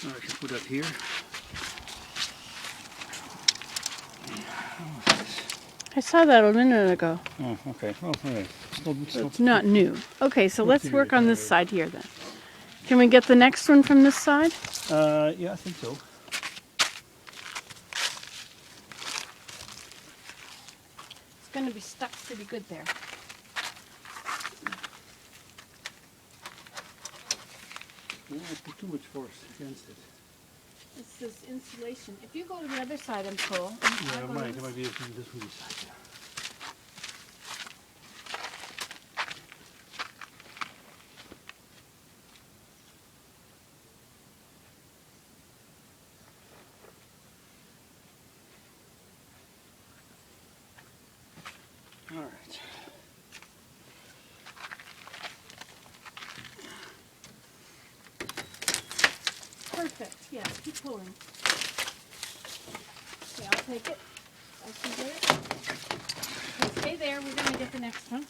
I can put that here. I saw that a minute ago. Oh, okay. Oh, all right. It's not new. Okay, so let's serious, work on this alright. side here then. Can we get the next one from this side? Yeah, I think so. It's going to be stuck pretty good there. Yeah, I put too much force against it. This is insulation. If you go to the other side and pull. Yeah, it might be this one side. Yeah. All right. Perfect. Yeah, keep pulling. Okay, I'll take it. I can get it. Okay, stay there. We're going to get the next one.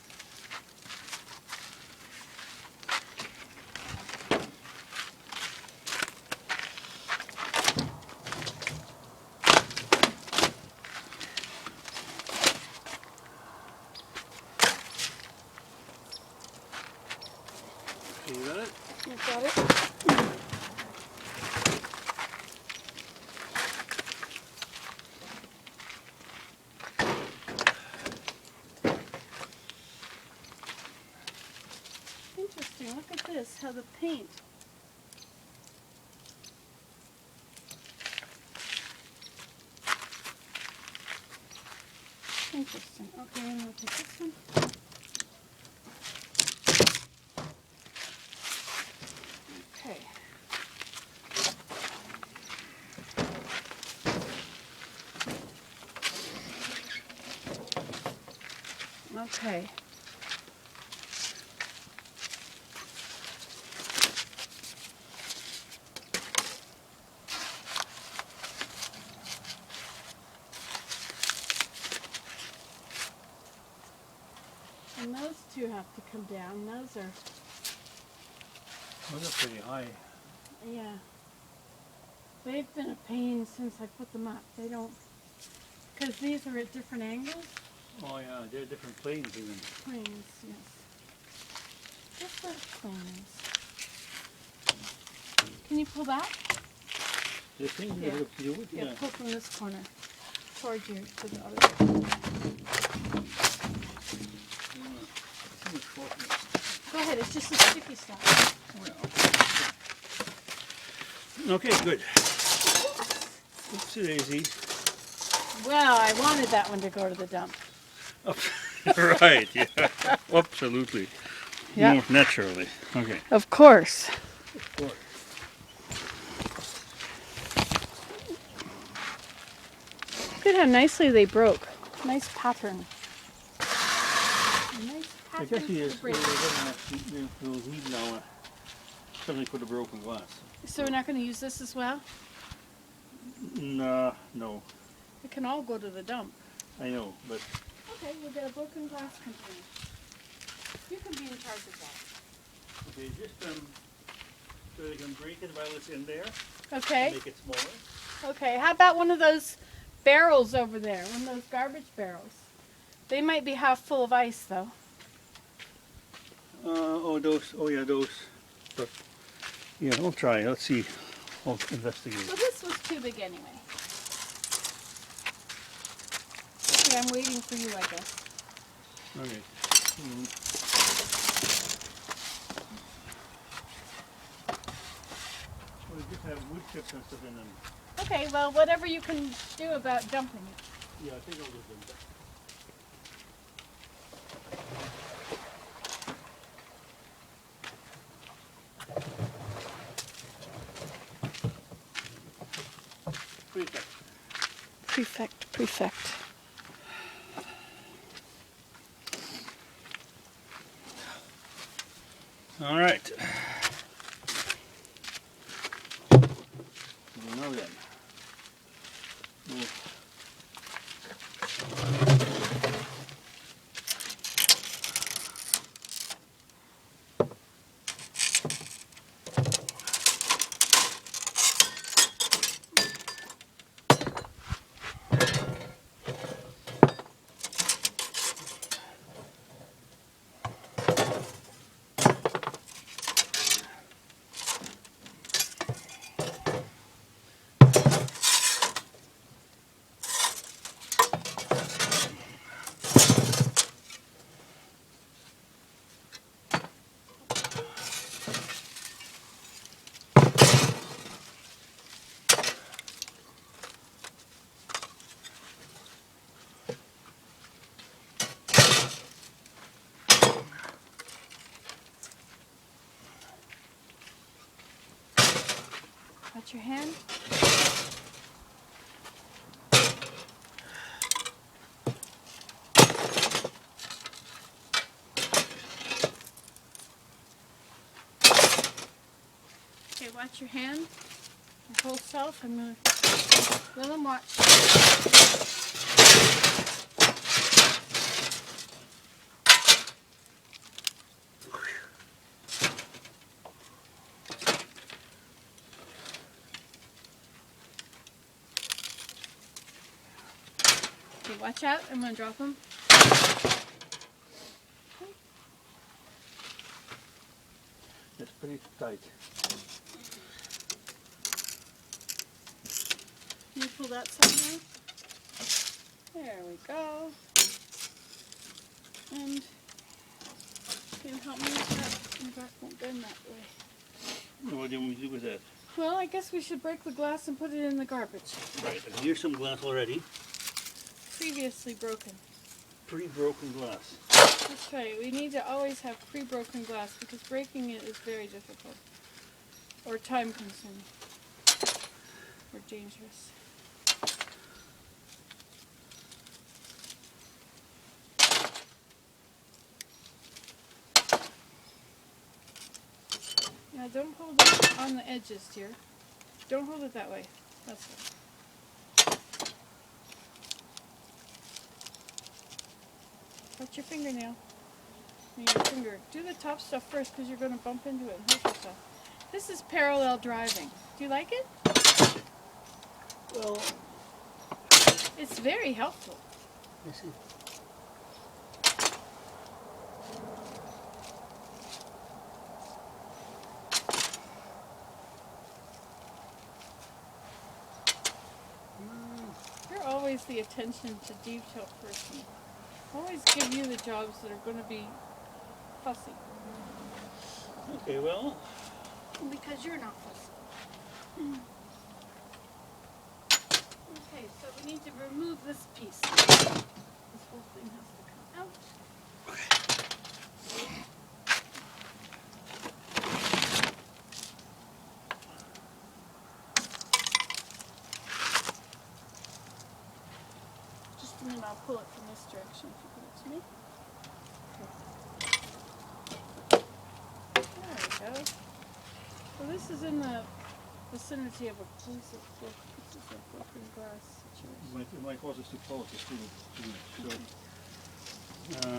Okay, you got it? You got it? Interesting. Look at this, how the paint. Interesting. Okay, and I'll take this one. Okay. Okay. And those two have to come down. Those are, Those are pretty high. yeah. They've been a pain since I put them up. They don't, because these are at different angles. Oh yeah, they're different planes even. Planes, yes. Different planes. Can you pull that? The thing Yeah. that looks you would, Yeah, yeah. pull from this corner towards you to the other side. Too much force. Go ahead, it's just a sticky stuff. Okay, good. Oops, daisy. Well, I wanted that one to go to the dump. Right, yeah. Absolutely. Yeah. More naturally. Okay. Of course. Of course. Look at how nicely they broke. Nice pattern. Nice I pattern guess he for is. the break. We'll need now something for the broken glass. So we're not going to use this as well? No, no. It can all go to the dump. I know, but Okay, we'll get a broken glass company. You can be in charge of that. okay, just so they can break it while it's in there. Okay. Make it smaller. Okay, how about one of those barrels over there? One of those garbage barrels. They might be half full of ice though. Oh, those. Oh, yeah, those. But yeah, I'll try. Let's see. I'll investigate. Well, this was too big anyway. Okay, I'm waiting for you, I guess. Okay. Well, we just have wood chips and stuff in them. Okay, well, whatever you can do about dumping it. Yeah, I think I'll do them. Prefect. Prefect, prefect. All right. Now then. We'll Watch your hand. Okay, watch your hand. Your whole self. I'm going to let them watch. Okay, watch out. I'm going to drop them. It's pretty tight. Can you pull that side now? There we go. And can you help me with that? My back won't bend that way. What do you want me to do with that? Well, I guess we should break the glass and put it in the garbage. Right, and here's some glass already. Previously broken. Pre-broken glass. That's right. We need to always have pre-broken glass because breaking it is very difficult. Or time consuming. Or dangerous. Now don't hold it on the edges, dear. Don't hold it that way. That's it. Touch your fingernail. And your finger. Do the top stuff first because you're going to bump into it and hurt yourself. This is parallel driving. Do you like it? Well, It's very helpful. I see. You're always the attention to detail person. Always give you the jobs that are going to be fussy. Okay, well, Because you're not fussy. Okay, so we need to remove this piece. This whole thing has to come out. Just a minute, I'll pull it from this direction if you give it to me. There we go. So this is in the vicinity of a piece of broken glass situation. it might cause us to close this too much. So,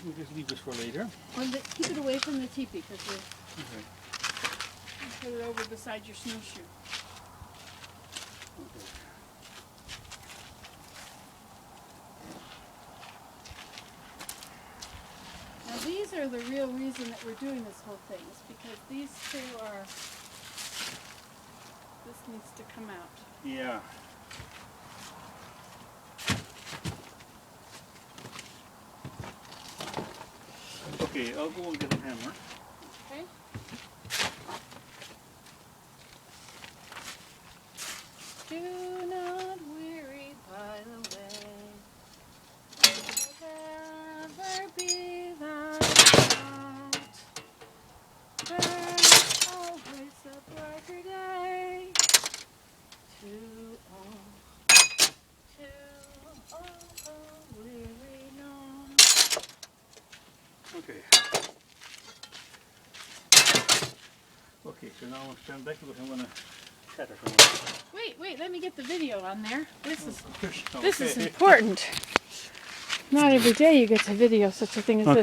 we'll just leave this for later. Keep it away from the teepee because we're Okay. put it over beside your snowshoe. Okay. Now these are the real reason that we're doing this whole thing is because these two are, this needs to come out. Yeah. Okay, I'll go and get a hammer. Okay? Do not weary by the way. Never be thy thought. There's always a brighter day. To all the weary known. Okay. Okay, so now I'll stand back because I'm going to cut it from Wait, let me get the video on there. This is okay. important. Not every day you get to video such a thing as this.